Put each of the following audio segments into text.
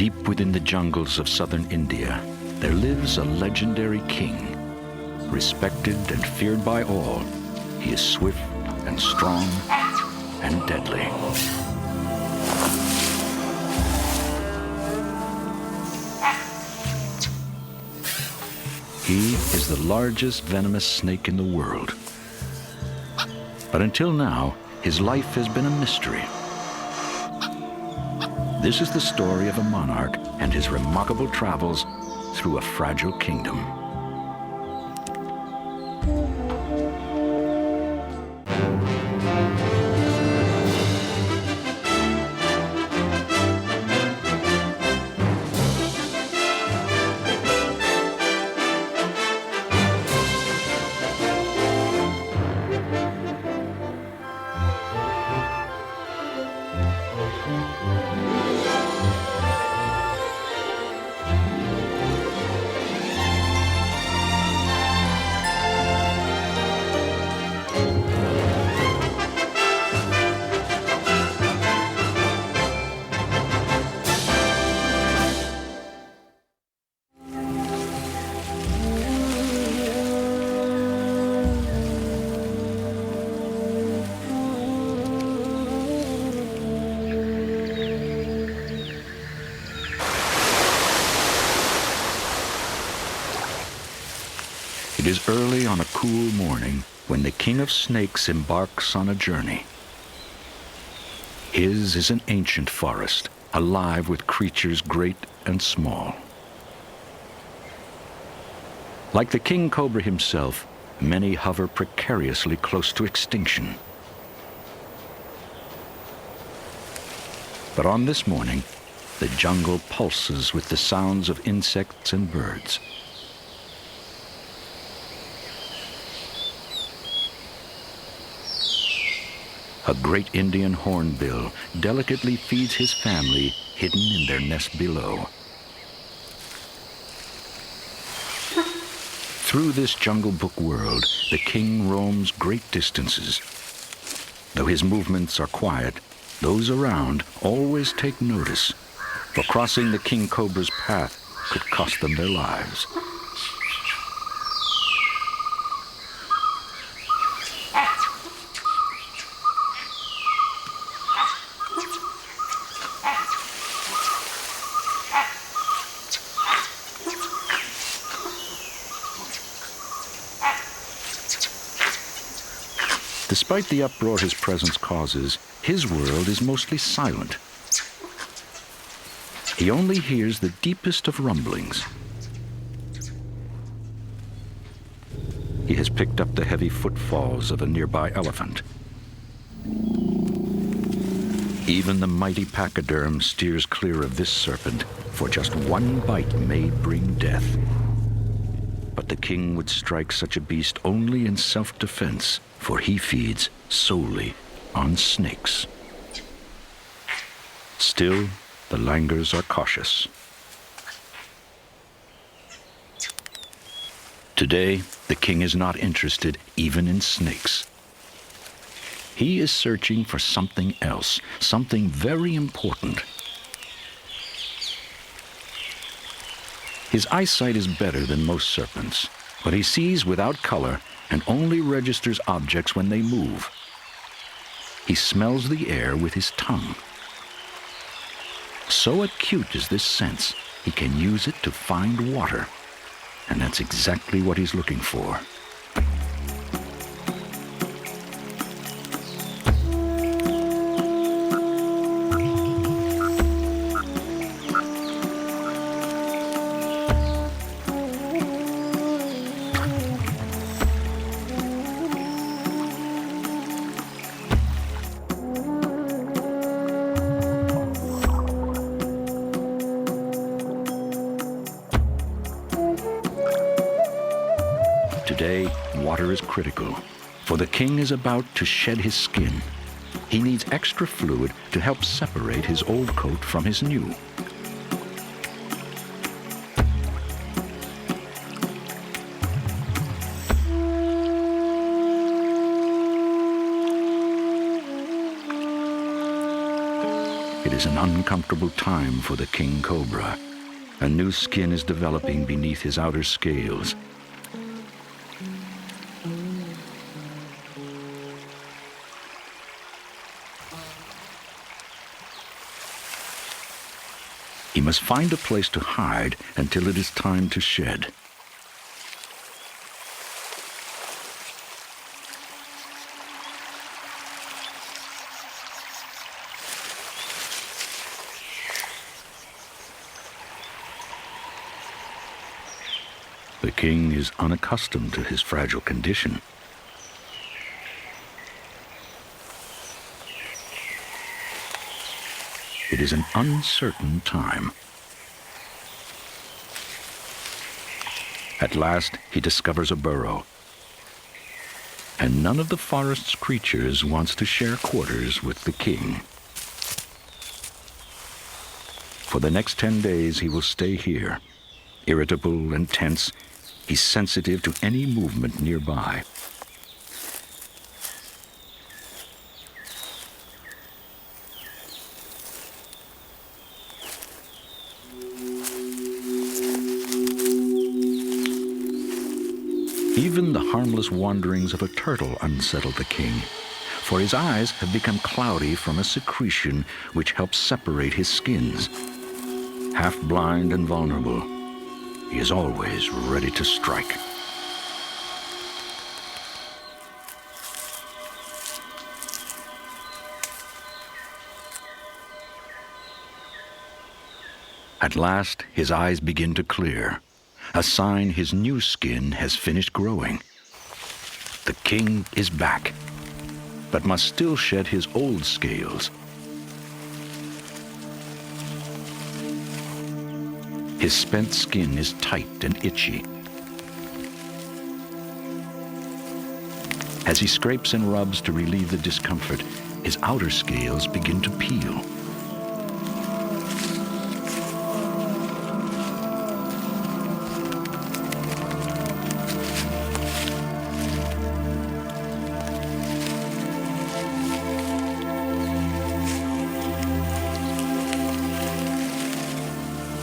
Deep within the jungles of southern India, there lives a legendary king. Respected and feared by all, he is swift and strong and deadly. He is the largest venomous snake in the world. But until now, his life has been a mystery. This is the story of a monarch and his remarkable travels through a fragile kingdom. It is early on a cool morning when the king of snakes embarks on a journey. His is an ancient forest, alive with creatures great and small. Like the king cobra himself, many hover precariously close to extinction. But on this morning, the jungle pulses with the sounds of insects and birds. A great Indian hornbill delicately feeds his family hidden in their nest below. Through this Jungle Book world, the king roams great distances. Though his movements are quiet, those around always take notice, for crossing the king cobra's path could cost them their lives. Despite the uproar his presence causes, his world is mostly silent. He only hears the deepest of rumblings. He has picked up the heavy footfalls of a nearby elephant. Even the mighty pachyderm steers clear of this serpent, for just one bite may bring death. But the king would strike such a beast only in self-defense, for he feeds solely on snakes. Still, the langurs are cautious. Today, the king is not interested even in snakes. He is searching for something else, something very important. His eyesight is better than most serpents, but he sees without color and only registers objects when they move. He smells the air with his tongue. So acute is this sense, he can use it to find water. And that's exactly what he's looking for. Today, water is critical, for the king is about to shed his skin. He needs extra fluid to help separate his old coat from his new. It is an uncomfortable time for the king cobra. A new skin is developing beneath his outer scales. He must find a place to hide until it is time to shed. The king is unaccustomed to his fragile condition. It is an uncertain time. At last, he discovers a burrow. And none of the forest's creatures wants to share quarters with the king. For the next 10 days, he will stay here. Irritable and tense, he's sensitive to any movement nearby. Even the harmless wanderings of a turtle unsettle the king, for his eyes have become cloudy from a secretion which helps separate his skins. Half blind and vulnerable, he is always ready to strike. At last, his eyes begin to clear, a sign his new skin has finished growing. The king is back, but must still shed his old scales. His spent skin is tight and itchy. As he scrapes and rubs to relieve the discomfort, his outer scales begin to peel.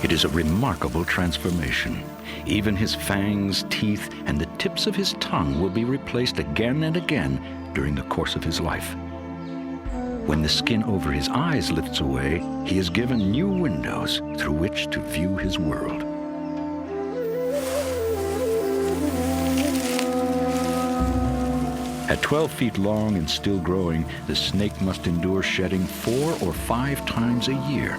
It is a remarkable transformation. Even his fangs, teeth, and the tips of his tongue will be replaced again and again during the course of his life. When the skin over his eyes lifts away, he is given new windows through which to view his world. At 12 feet long and still growing, the snake must endure shedding 4 or 5 times a year.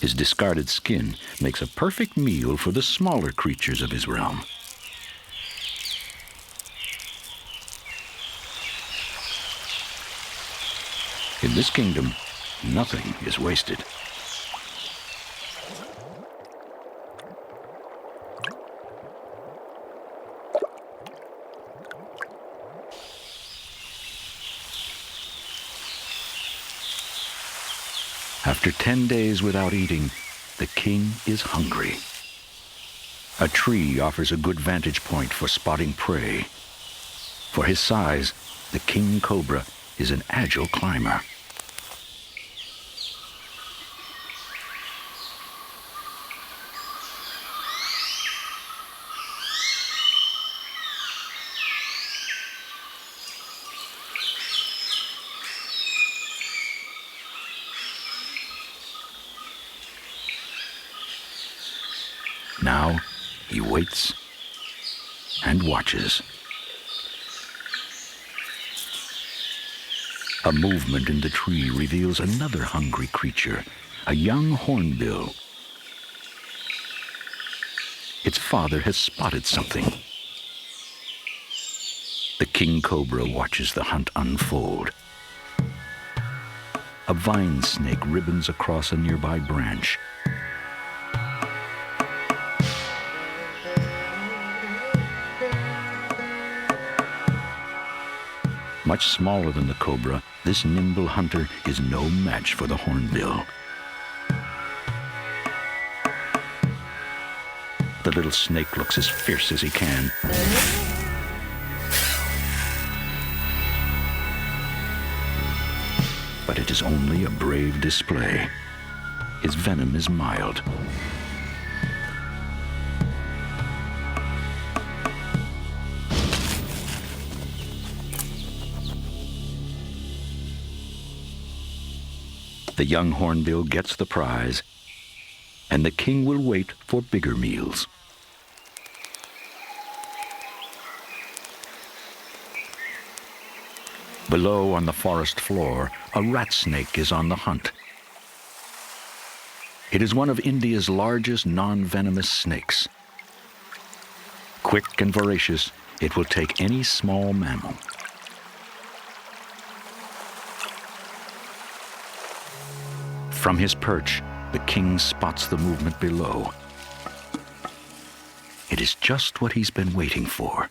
His discarded skin makes a perfect meal for the smaller creatures of his realm. In this kingdom, nothing is wasted. After 10 days without eating, the king is hungry. A tree offers a good vantage point for spotting prey. For his size, the king cobra is an agile climber. Now he waits and watches. A movement in the tree reveals another hungry creature, a young hornbill. Its father has spotted something. The king cobra watches the hunt unfold. A vine snake ribbons across a nearby branch. Much smaller than the cobra, this nimble hunter is no match for the hornbill. The little snake looks as fierce as he can. But it is only a brave display. His venom is mild. The young hornbill gets the prize, and the king will wait for bigger meals. Below on the forest floor, a rat snake is on the hunt. It is one of India's largest non-venomous snakes. Quick and voracious, it will take any small mammal. From his perch, the king spots the movement below. It is just what he's been waiting for.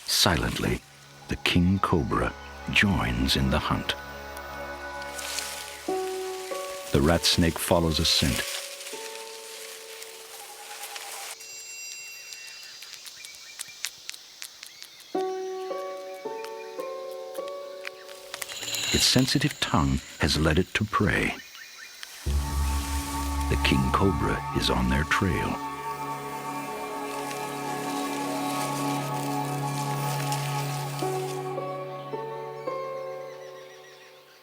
Silently, the king cobra joins in the hunt. The rat snake follows a scent. Its sensitive tongue has led it to prey. The king cobra is on their trail.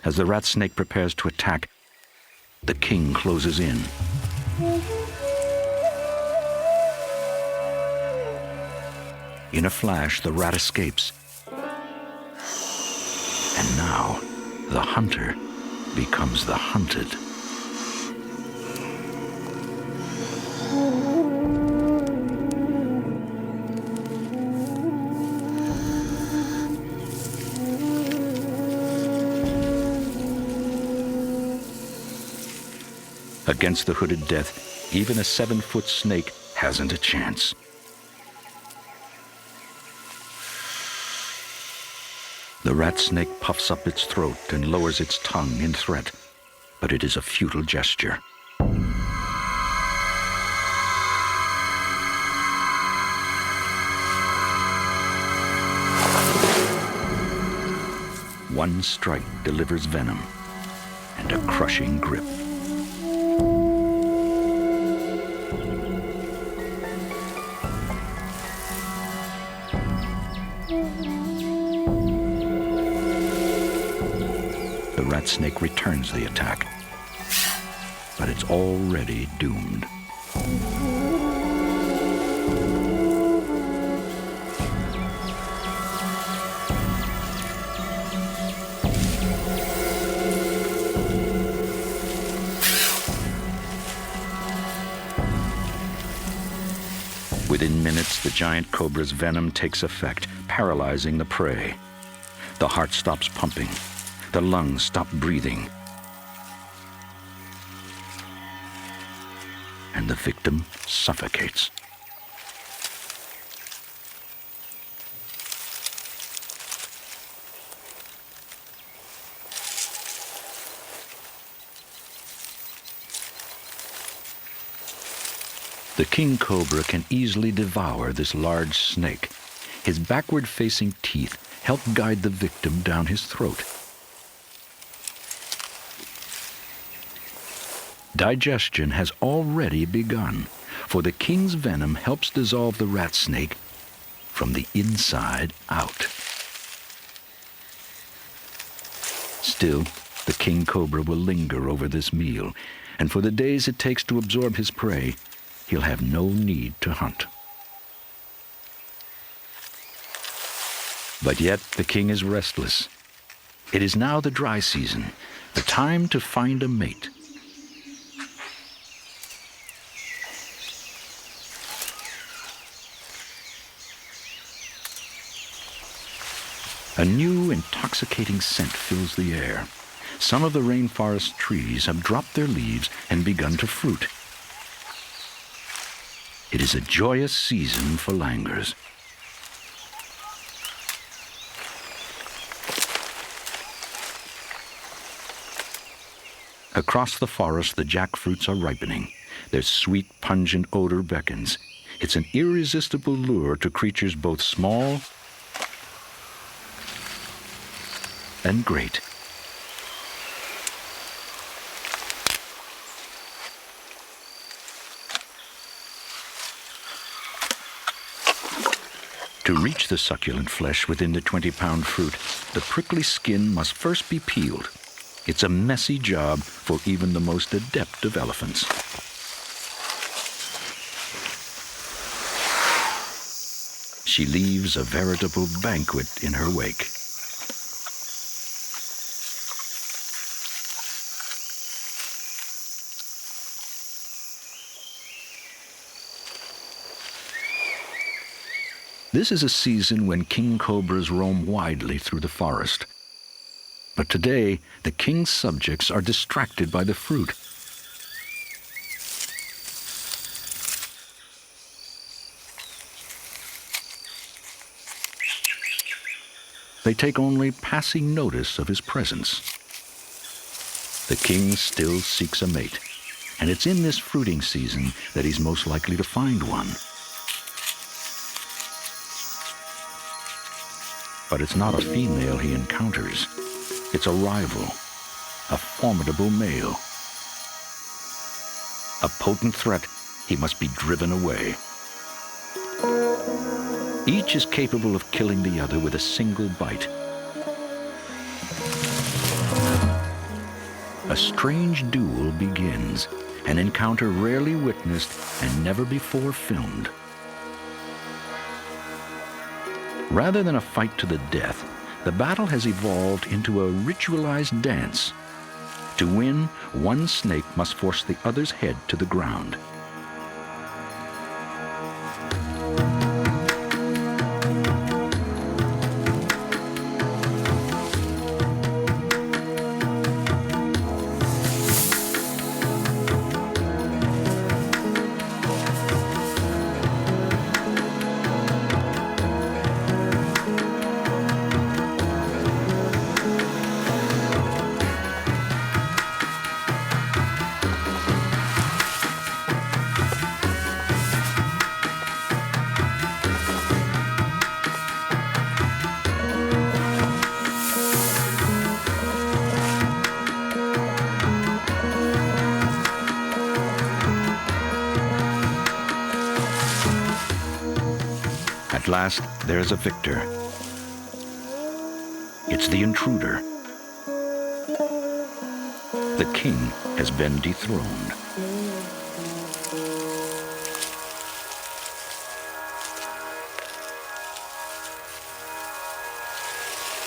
As the rat snake prepares to attack, the king closes in. In a flash, the rat escapes. And now, the hunter becomes the hunted. Against the hooded death, even a 7-foot snake hasn't a chance. The rat snake puffs up its throat and lowers its tongue in threat, but it is a futile gesture. One strike delivers venom and a crushing grip. The rat snake returns the attack, but it's already doomed. Within minutes, the giant cobra's venom takes effect, paralyzing the prey. The heart stops pumping. The lungs stop breathing. And the victim suffocates. The king cobra can easily devour this large snake. His backward-facing teeth help guide the victim down his throat. Digestion has already begun, for the king's venom helps dissolve the rat snake from the inside out. Still, the king cobra will linger over this meal, and for the days it takes to absorb his prey, he'll have no need to hunt. But yet the king is restless. It is now the dry season, the time to find a mate. A new, intoxicating scent fills the air. Some of the rainforest trees have dropped their leaves and begun to fruit. It is a joyous season for langurs. Across the forest, the jackfruits are ripening. Their sweet, pungent odor beckons. It's an irresistible lure to creatures both small and great. To reach the succulent flesh within the 20-pound fruit, the prickly skin must first be peeled. It's a messy job for even the most adept of elephants. She leaves a veritable banquet in her wake. This is a season when king cobras roam widely through the forest. But today, the king's subjects are distracted by the fruit. They take only passing notice of his presence. The king still seeks a mate, and it's in this fruiting season that he's most likely to find one. But it's not a female he encounters. It's a rival, a formidable male. A potent threat, he must be driven away. Each is capable of killing the other with a single bite. A strange duel begins, an encounter rarely witnessed and never before filmed. Rather than a fight to the death, the battle has evolved into a ritualized dance. To win, one snake must force the other's head to the ground. At last, there's a victor. It's the intruder. The king has been dethroned.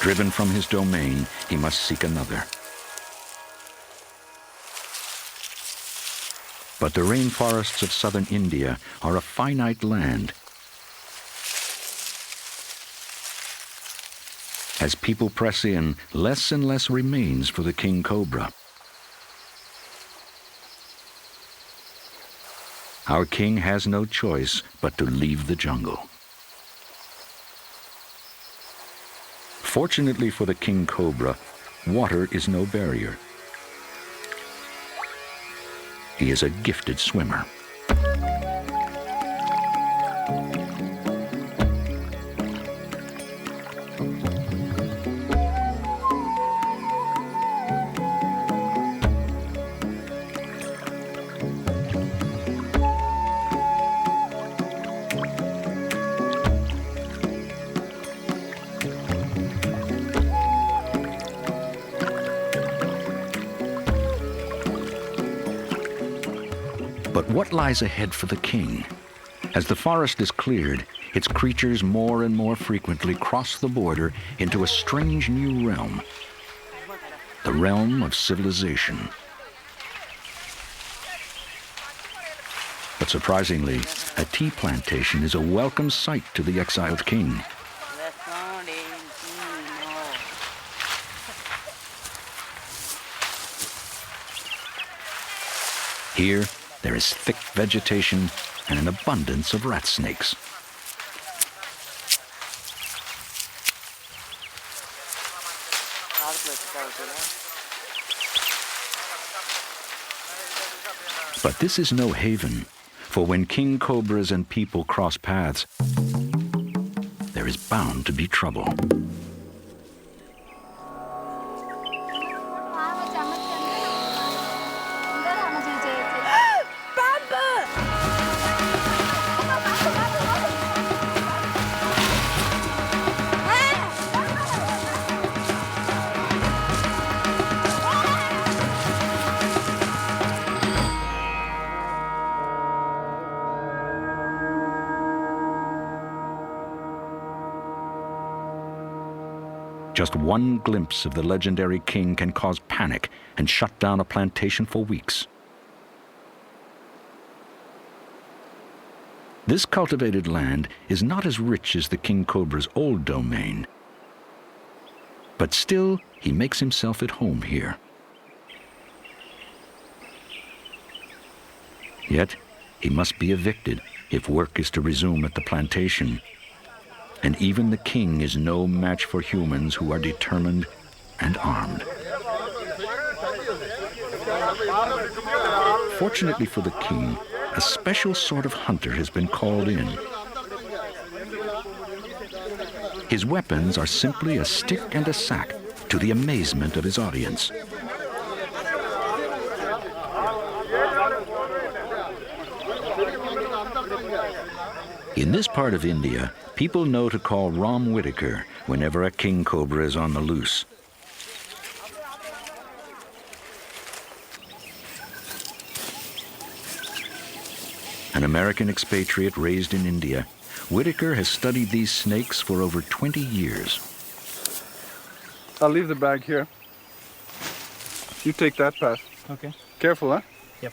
Driven from his domain, he must seek another. But the rainforests of southern India are a finite land. As people press in, less and less remains for the king cobra. Our king has no choice but to leave the jungle. Fortunately for the king cobra, water is no barrier. He is a gifted swimmer. But what lies ahead for the king? As the forest is cleared, its creatures more and more frequently cross the border into a strange new realm, the realm of civilization. But surprisingly, a tea plantation is a welcome sight to the exiled king. Here, there is thick vegetation and an abundance of rat snakes. But this is no haven, for when king cobras and people cross paths, there is bound to be trouble. Just one glimpse of the legendary king can cause panic and shut down a plantation for weeks. This cultivated land is not as rich as the king cobra's old domain, but still he makes himself at home here. Yet he must be evicted if work is to resume at the plantation. And even the king is no match for humans who are determined and armed. Fortunately for the king, a special sort of hunter has been called in. His weapons are simply a stick and a sack, to the amazement of his audience. In this part of India, people know to call Ram Whitaker whenever a king cobra is on the loose. An American expatriate raised in India, Whitaker has studied these snakes for over 20 years. I'll leave the bag here. You take that path. Okay. Careful, huh? Yep.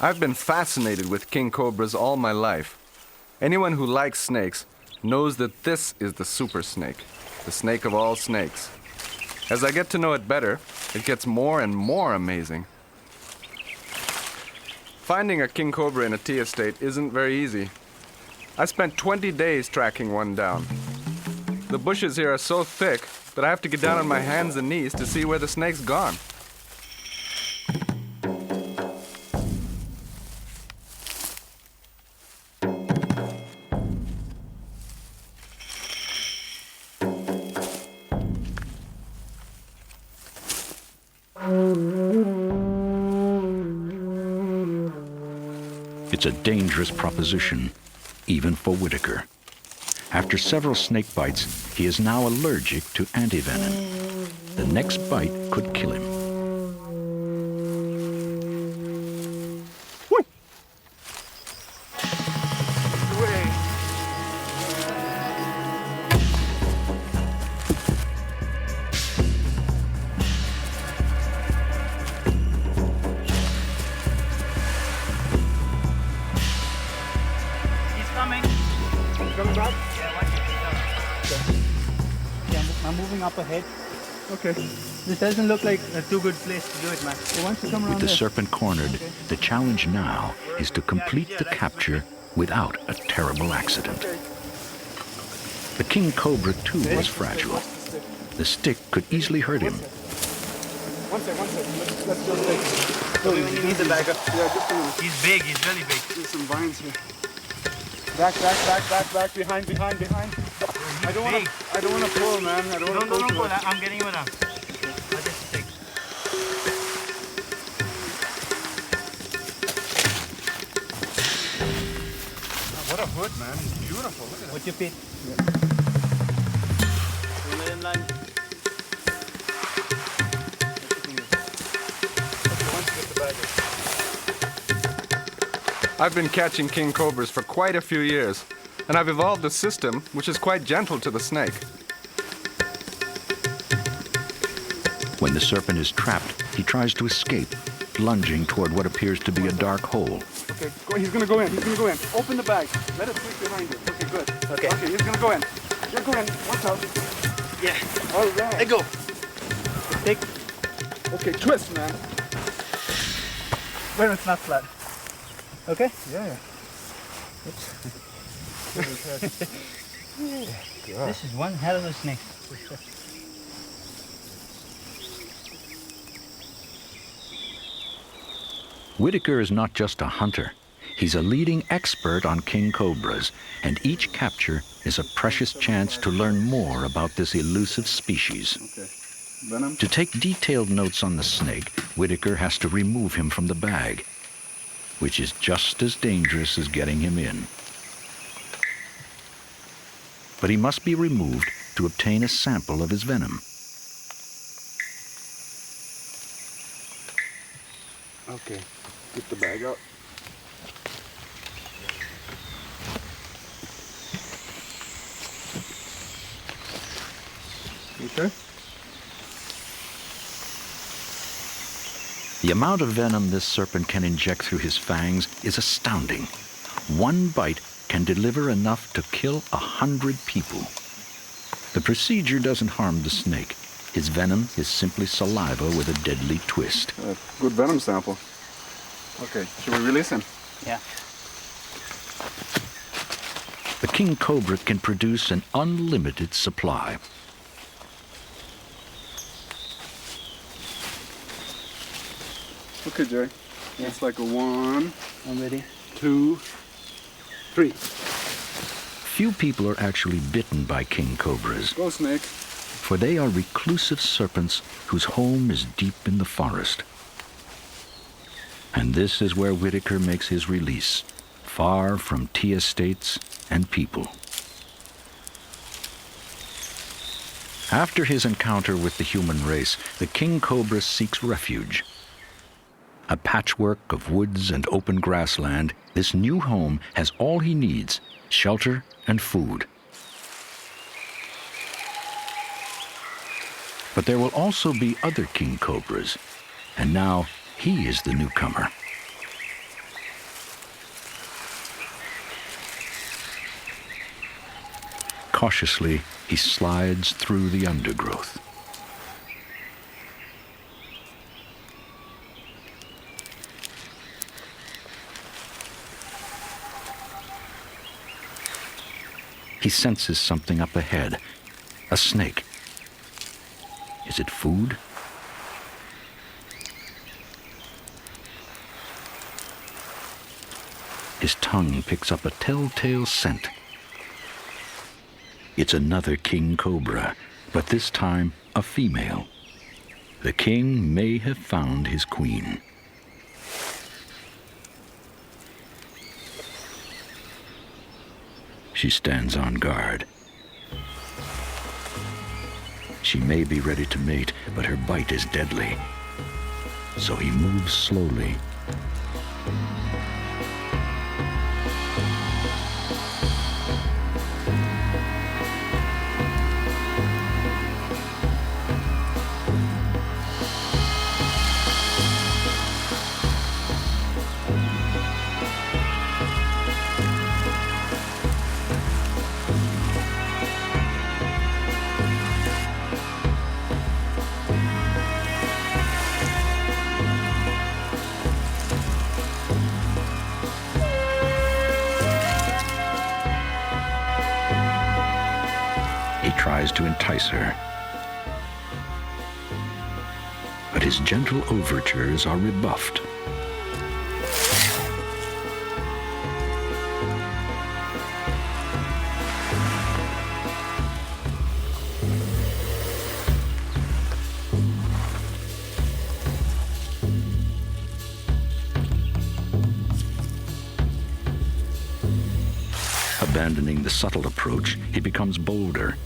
I've been fascinated with king cobras all my life. Anyone who likes snakes knows that this is the super snake, the snake of all snakes. As I get to know it better, it gets more and more amazing. Finding a king cobra in a tea estate isn't very easy. I spent 20 days tracking one down. The bushes here are so thick that I have to get down on my hands and knees to see where the snake's gone. It's a dangerous proposition, even for Whitaker. After several snake bites, he is now allergic to antivenom. The next bite could kill him. Coming back? Yeah, I'm moving up ahead. Okay. This doesn't look like a too good place to do it, man. So once you come around With the there, serpent cornered, the challenge now is to complete the capture without a terrible accident. The king cobra, too, was fragile. The stick could easily hurt him. One sec. Let's just take it. you need the bag up. Yeah, just a minute. He's big, he's really big. There's some vines here. Back, behind. I don't want to pull, man. I don't want to pull. I'm getting you now. I'll just take. What a hood, man. It's beautiful. Look at that. What's your feet? Okay, once you get the bag up. I've been catching king cobras for quite a few years, and I've evolved a system which is quite gentle to the snake. When the serpent is trapped, he tries to escape, lunging toward what appears to be a dark hole. Okay, he's gonna go in. He's gonna go in. Open the bag. Let it sweep behind you. Okay, good. Okay. Okay, he's gonna go in. You're going. Watch out. Yeah. All right. Let go. Take. Okay, twist, man. When it's not flat. Okay? Yeah. This is one hell of a snake. Whitaker is not just a hunter. He's a leading expert on king cobras, and each capture is a precious chance to learn more about this elusive species. Okay. Venom. To take detailed notes on the snake, Whitaker has to remove him from the bag, which is just as dangerous as getting him in. But he must be removed to obtain a sample of his venom. Okay. Get the bag out. Okay. The amount of venom this serpent can inject through his fangs is astounding. One bite can deliver enough to kill 100 people. The procedure doesn't harm the snake. His venom is simply saliva with a deadly twist. Good venom sample. Okay, should we release him? Yeah. The king cobra can produce an unlimited supply. Okay, Jerry. Yeah. It's like a 1, I'm ready. 2, 3. Few people are actually bitten by king cobras, Go, snake. for they are reclusive serpents whose home is deep in the forest. And this is where Whitaker makes his release, far from tea estates and people. After his encounter with the human race, the king cobra seeks refuge. A patchwork of woods and open grassland, this new home has all he needs: shelter and food. But there will also be other king cobras, and now he is the newcomer. Cautiously, he slides through the undergrowth. He senses something up ahead. A snake. Is it food? His tongue picks up a telltale scent. It's another king cobra, but this time a female. The king may have found his queen. She stands on guard. She may be ready to mate, but her bite is deadly. So he moves slowly. Tries to entice her. But his gentle overtures are rebuffed. Abandoning the subtle approach, he becomes bolder.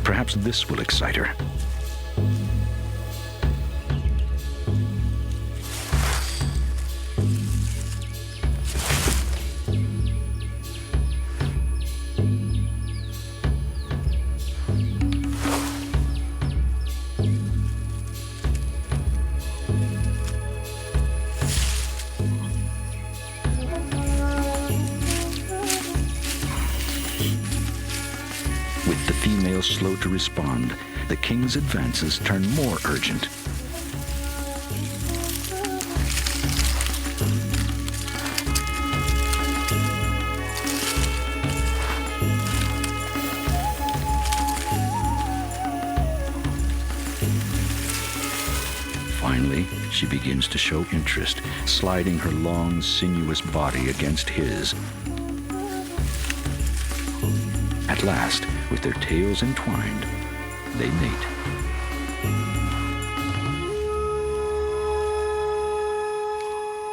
Perhaps this will excite her. With the female slow to respond, the king's advances turn more urgent. Finally, she begins to show interest, sliding her long, sinuous body against his. At last, with their tails entwined, they mate.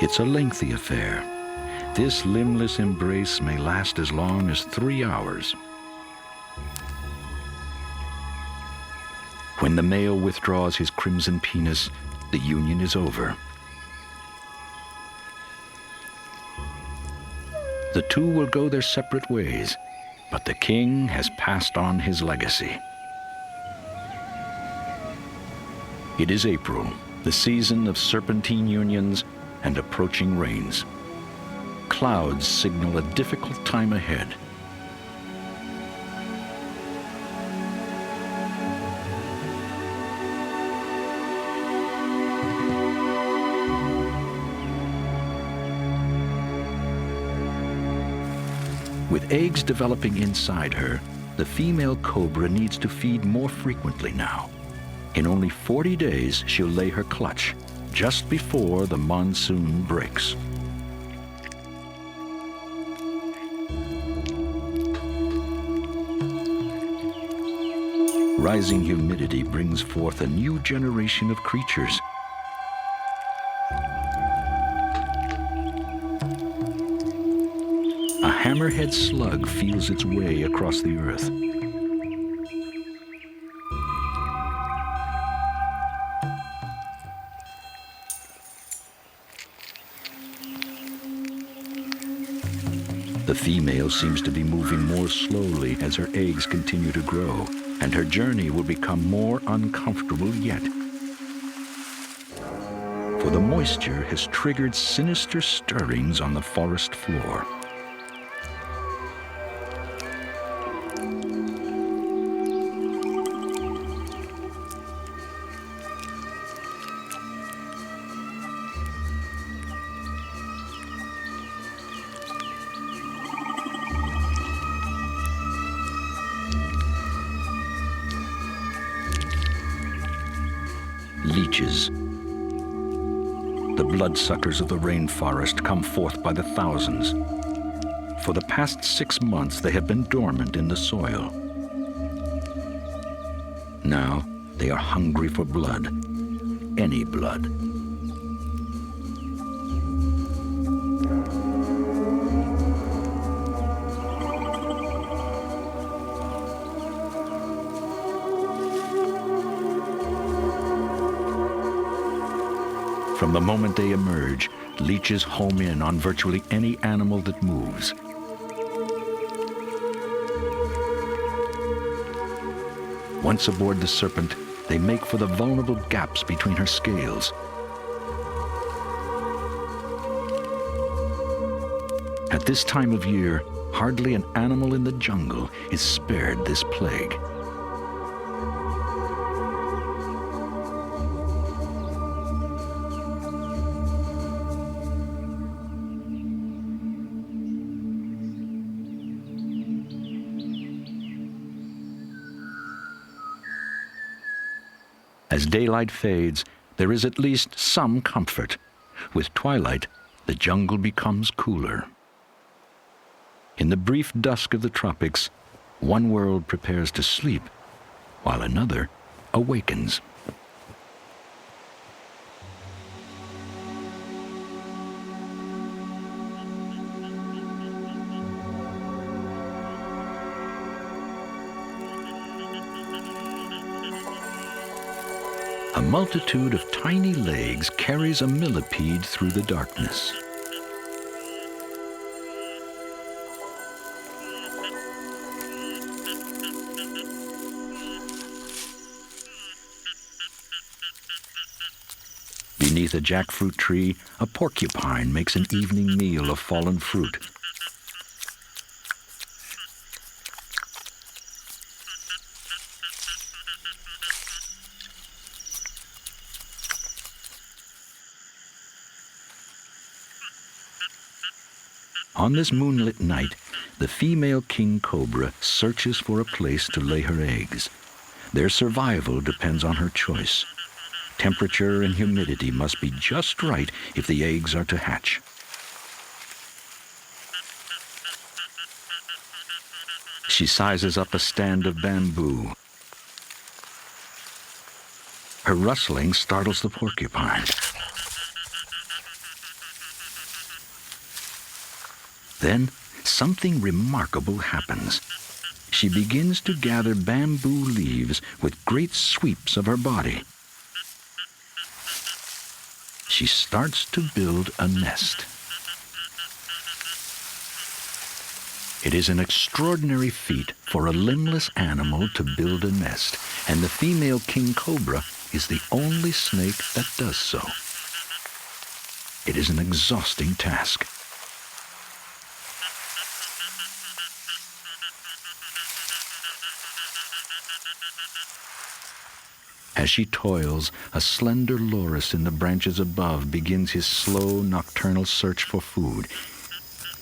It's a lengthy affair. This limbless embrace may last as long as 3 hours. When the male withdraws his crimson penis, the union is over. The two will go their separate ways, but the king has passed on his legacy. It is April, the season of serpentine unions and approaching rains. Clouds signal a difficult time ahead. With eggs developing inside her, the female cobra needs to feed more frequently now. In only 40 days, she'll lay her clutch, just before the monsoon breaks. Rising humidity brings forth a new generation of creatures. A hammerhead slug feels its way across the earth. The female seems to be moving more slowly as her eggs continue to grow, and her journey will become more uncomfortable yet. For the moisture has triggered sinister stirrings on the forest floor. Leeches. The bloodsuckers of the rainforest come forth by the thousands. For the past 6 months, they have been dormant in the soil. Now, they are hungry for blood, any blood. From the moment they emerge, leeches home in on virtually any animal that moves. Once aboard the serpent, they make for the vulnerable gaps between her scales. At this time of year, hardly an animal in the jungle is spared this plague. As daylight fades, there is at least some comfort. With twilight, the jungle becomes cooler. In the brief dusk of the tropics, one world prepares to sleep, while another awakens. A multitude of tiny legs carries a millipede through the darkness. Beneath a jackfruit tree, a porcupine makes an evening meal of fallen fruit. On this moonlit night, the female king cobra searches for a place to lay her eggs. Their survival depends on her choice. Temperature and humidity must be just right if the eggs are to hatch. She sizes up a stand of bamboo. Her rustling startles the porcupine. Then, something remarkable happens. She begins to gather bamboo leaves with great sweeps of her body. She starts to build a nest. It is an extraordinary feat for a limbless animal to build a nest, and the female king cobra is the only snake that does so. It is an exhausting task. As she toils, a slender loris in the branches above begins his slow nocturnal search for food.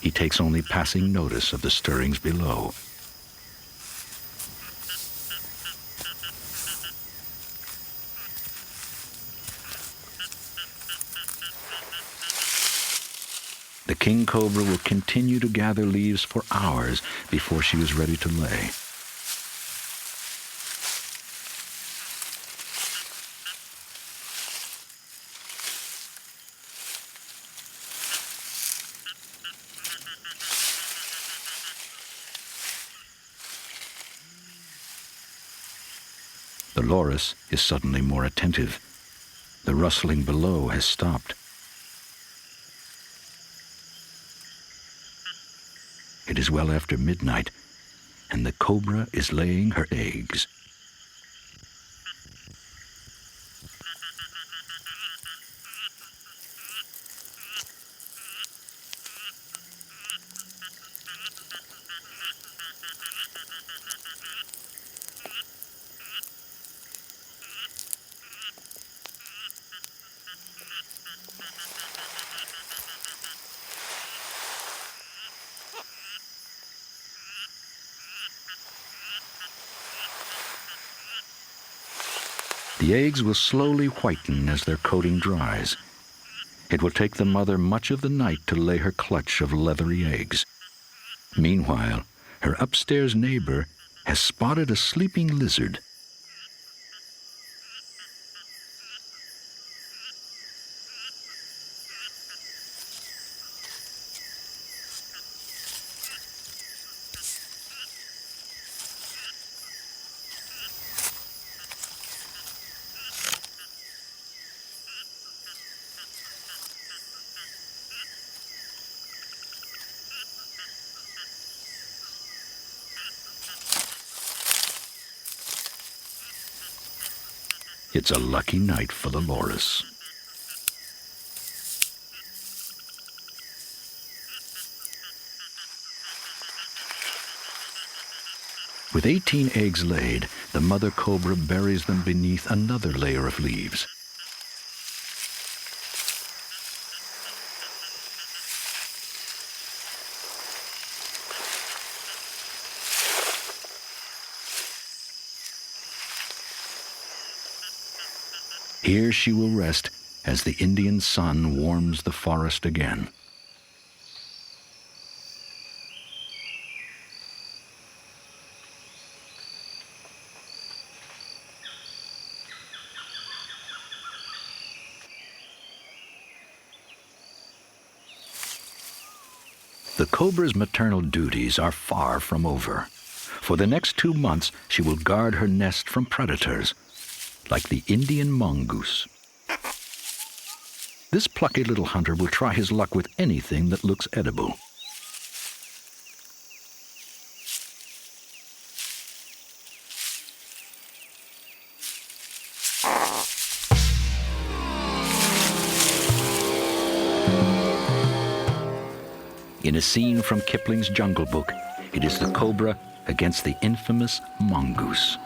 He takes only passing notice of the stirrings below. The king cobra will continue to gather leaves for hours before she is ready to lay. The loris is suddenly more attentive. The rustling below has stopped. It is well after midnight, and the cobra is laying her eggs. The eggs will slowly whiten as their coating dries. It will take the mother much of the night to lay her clutch of leathery eggs. Meanwhile, her upstairs neighbor has spotted a sleeping lizard. It's a lucky night for the loris. With 18 eggs laid, the mother cobra buries them beneath another layer of leaves. Here she will rest as the Indian sun warms the forest again. The cobra's maternal duties are far from over. For the next 2 months, she will guard her nest from predators, like the Indian mongoose. This plucky little hunter will try his luck with anything that looks edible. In a scene from Kipling's Jungle Book, it is the cobra against the infamous mongoose.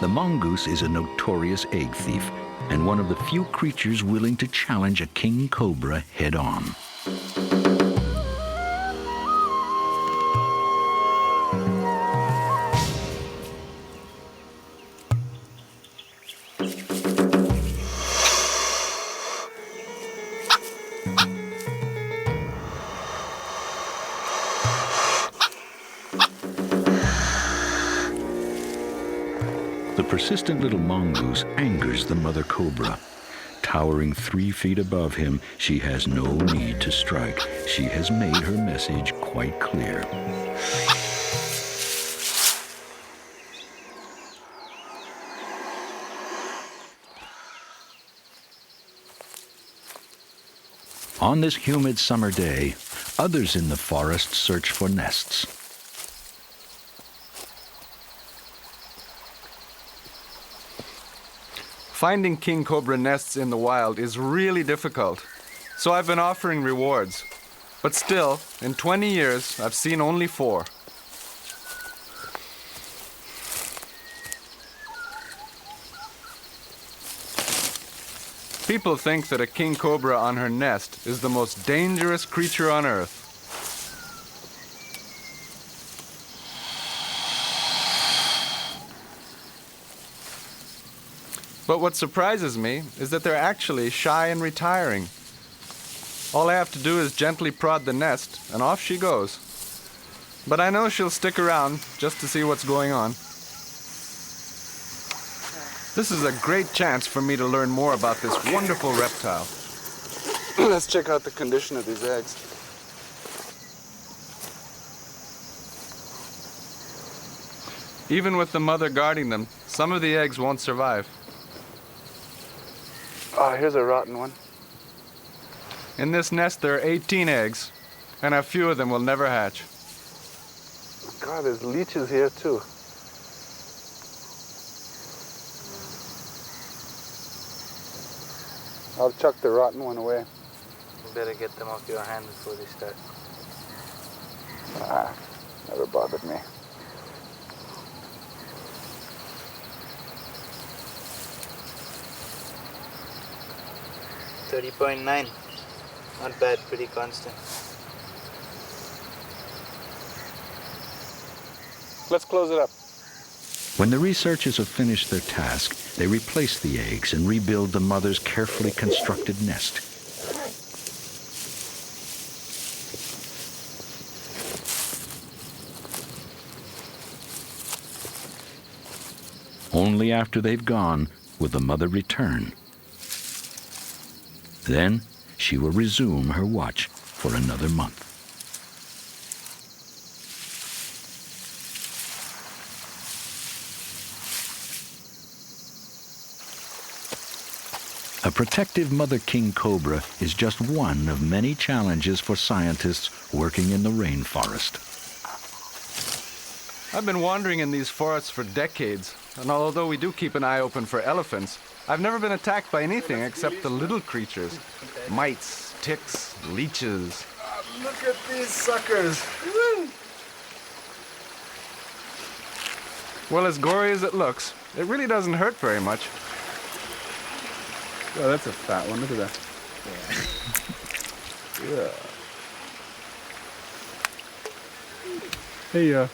The mongoose is a notorious egg thief and one of the few creatures willing to challenge a king cobra head-on. The persistent little mongoose angers the mother cobra. Towering 3 feet above him, she has no need to strike. She has made her message quite clear. On this humid summer day, others in the forest search for nests. Finding king cobra nests in the wild is really difficult, so I've been offering rewards. But still, in 20 years, I've seen only 4. People think that a king cobra on her nest is the most dangerous creature on Earth. But what surprises me is that they're actually shy and retiring. All I have to do is gently prod the nest, and off she goes. But I know she'll stick around just to see what's going on. This is a great chance for me to learn more about this wonderful reptile. Let's check out the condition of these eggs. Even with the mother guarding them, some of the eggs won't survive. Oh, here's a rotten one. In this nest, there are 18 eggs, and a few of them will never hatch. God, there's leeches here, too. I'll chuck the rotten one away. You better get them off your hand before they start. Never bothered me. $30.9. Not bad, pretty constant. Let's close it up. When the researchers have finished their task, they replace the eggs and rebuild the mother's carefully constructed nest. Only after they've gone will the mother return. Then she will resume her watch for another month. A protective mother king cobra is just one of many challenges for scientists working in the rainforest. I've been wandering in these forests for decades, and although we do keep an eye open for elephants, I've never been attacked by anything except the little creatures. Mites, ticks, leeches. Look at these suckers. Woo! Well, as gory as it looks, it really doesn't hurt very much. Oh, that's a fat one. Look at that. Yeah. Hey,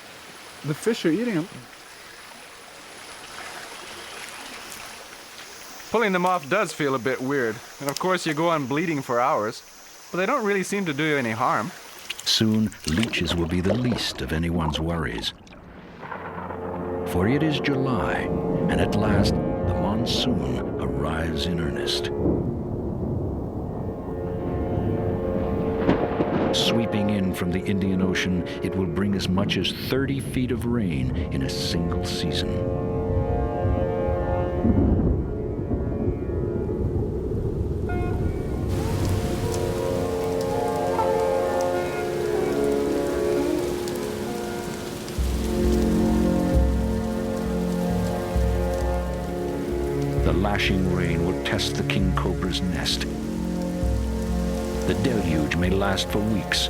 the fish are eating them. Pulling them off does feel a bit weird, and of course you go on bleeding for hours, but they don't really seem to do you any harm. Soon, leeches will be the least of anyone's worries. For it is July, and at last the monsoon arrives in earnest. Sweeping in from the Indian Ocean, it will bring as much as 30 feet of rain in a single season. The lashing rain will test the king cobra's nest. The deluge may last for weeks.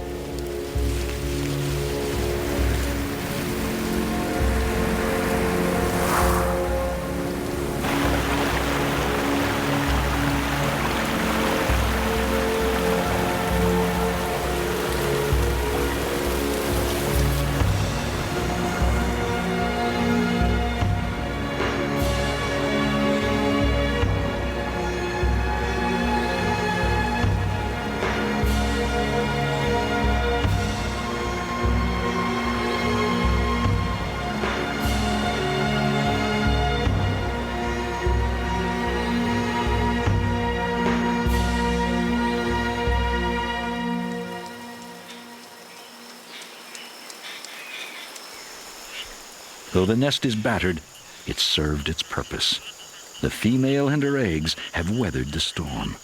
Though the nest is battered, it served its purpose. The female and her eggs have weathered the storm.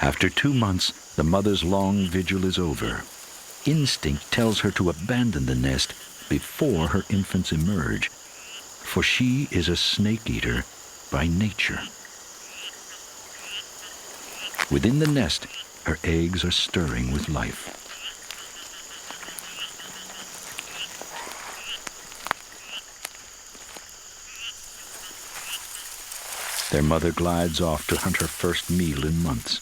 After 2 months, the mother's long vigil is over. Instinct tells her to abandon the nest before her infants emerge, for she is a snake eater by nature. Within the nest, her eggs are stirring with life. Their mother glides off to hunt her first meal in months.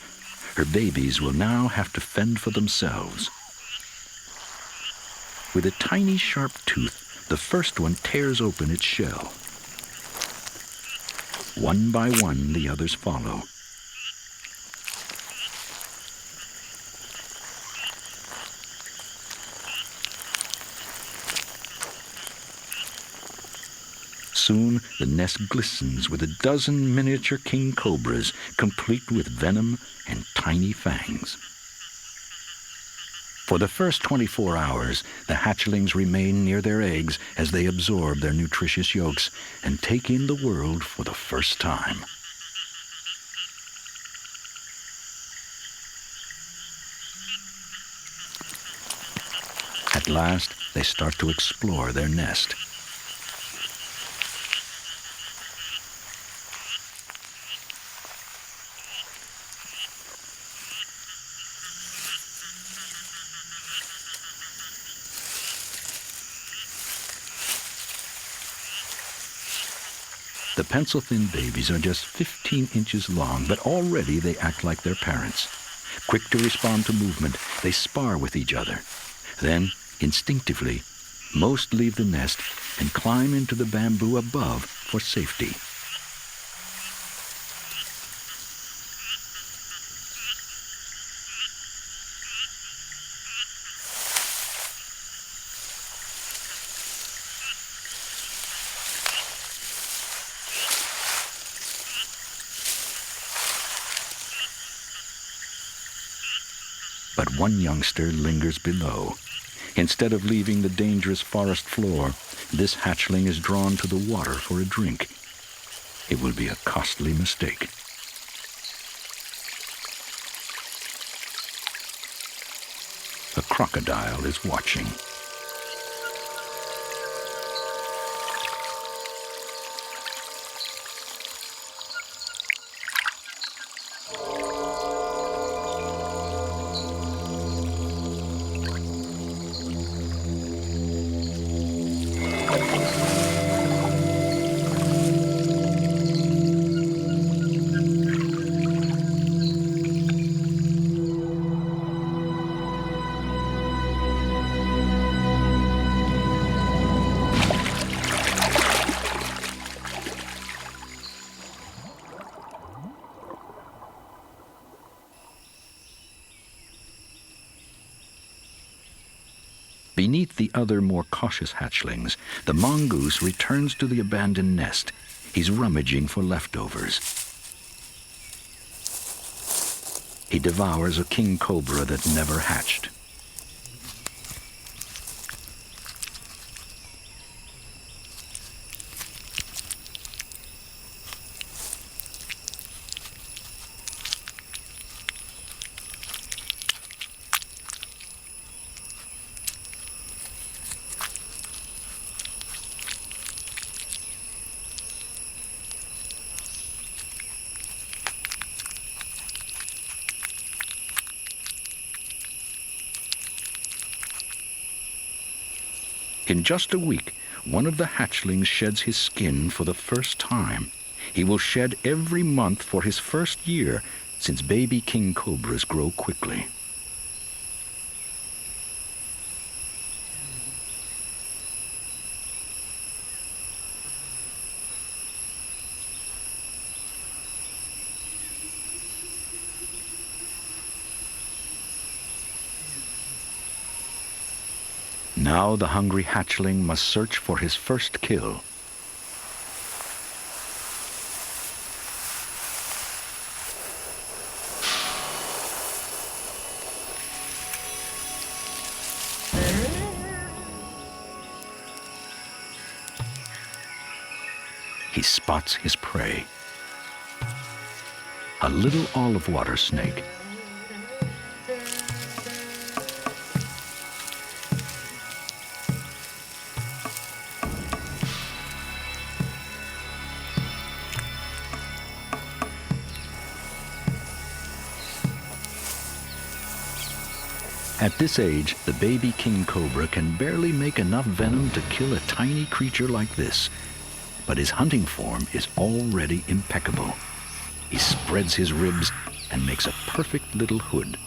Her babies will now have to fend for themselves. With a tiny sharp tooth, the first one tears open its shell. One by one, the others follow. Soon, the nest glistens with a dozen miniature king cobras, complete with venom and tiny fangs. For the first 24 hours, the hatchlings remain near their eggs as they absorb their nutritious yolks and take in the world for the first time. At last, they start to explore their nest. The pencil-thin babies are just 15 inches long, but already they act like their parents. Quick to respond to movement, they spar with each other. Then, instinctively, most leave the nest and climb into the bamboo above for safety. But one youngster lingers below. Instead of leaving the dangerous forest floor, this hatchling is drawn to the water for a drink. It will be a costly mistake. A crocodile is watching. Beneath the other, more cautious hatchlings, the mongoose returns to the abandoned nest. He's rummaging for leftovers. He devours a king cobra that never hatched. In just a week, one of the hatchlings sheds his skin for the first time. He will shed every month for his first year, since baby king cobras grow quickly. Now the hungry hatchling must search for his first kill. he spots his prey. A little olive water snake. At this age, the baby king cobra can barely make enough venom to kill a tiny creature like this. But his hunting form is already impeccable. He spreads his ribs and makes a perfect little hood.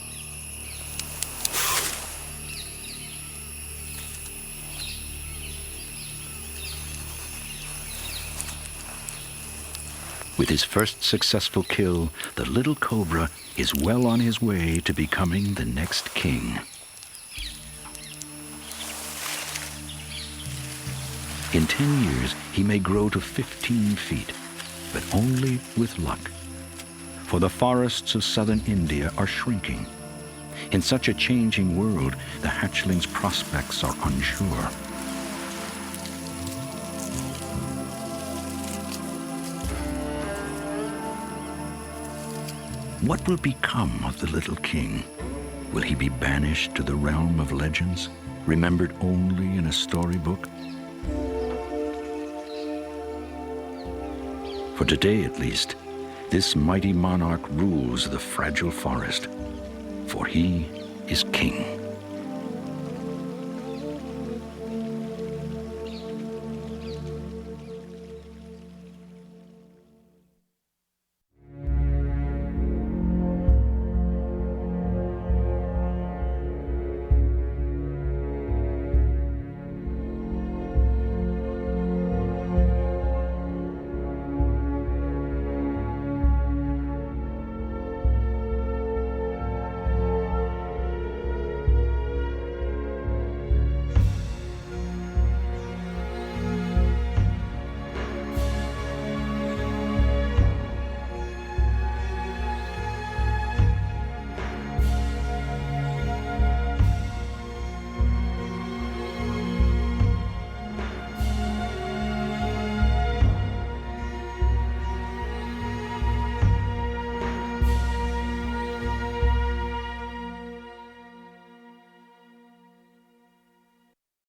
With his first successful kill, the little cobra is well on his way to becoming the next king. In 10 years, he may grow to 15 feet, but only with luck. For the forests of southern India are shrinking. In such a changing world, the hatchling's prospects are unsure. What will become of the little king? Will he be banished to the realm of legends, remembered only in a storybook? For today, at least, this mighty monarch rules the fragile forest, for he is king.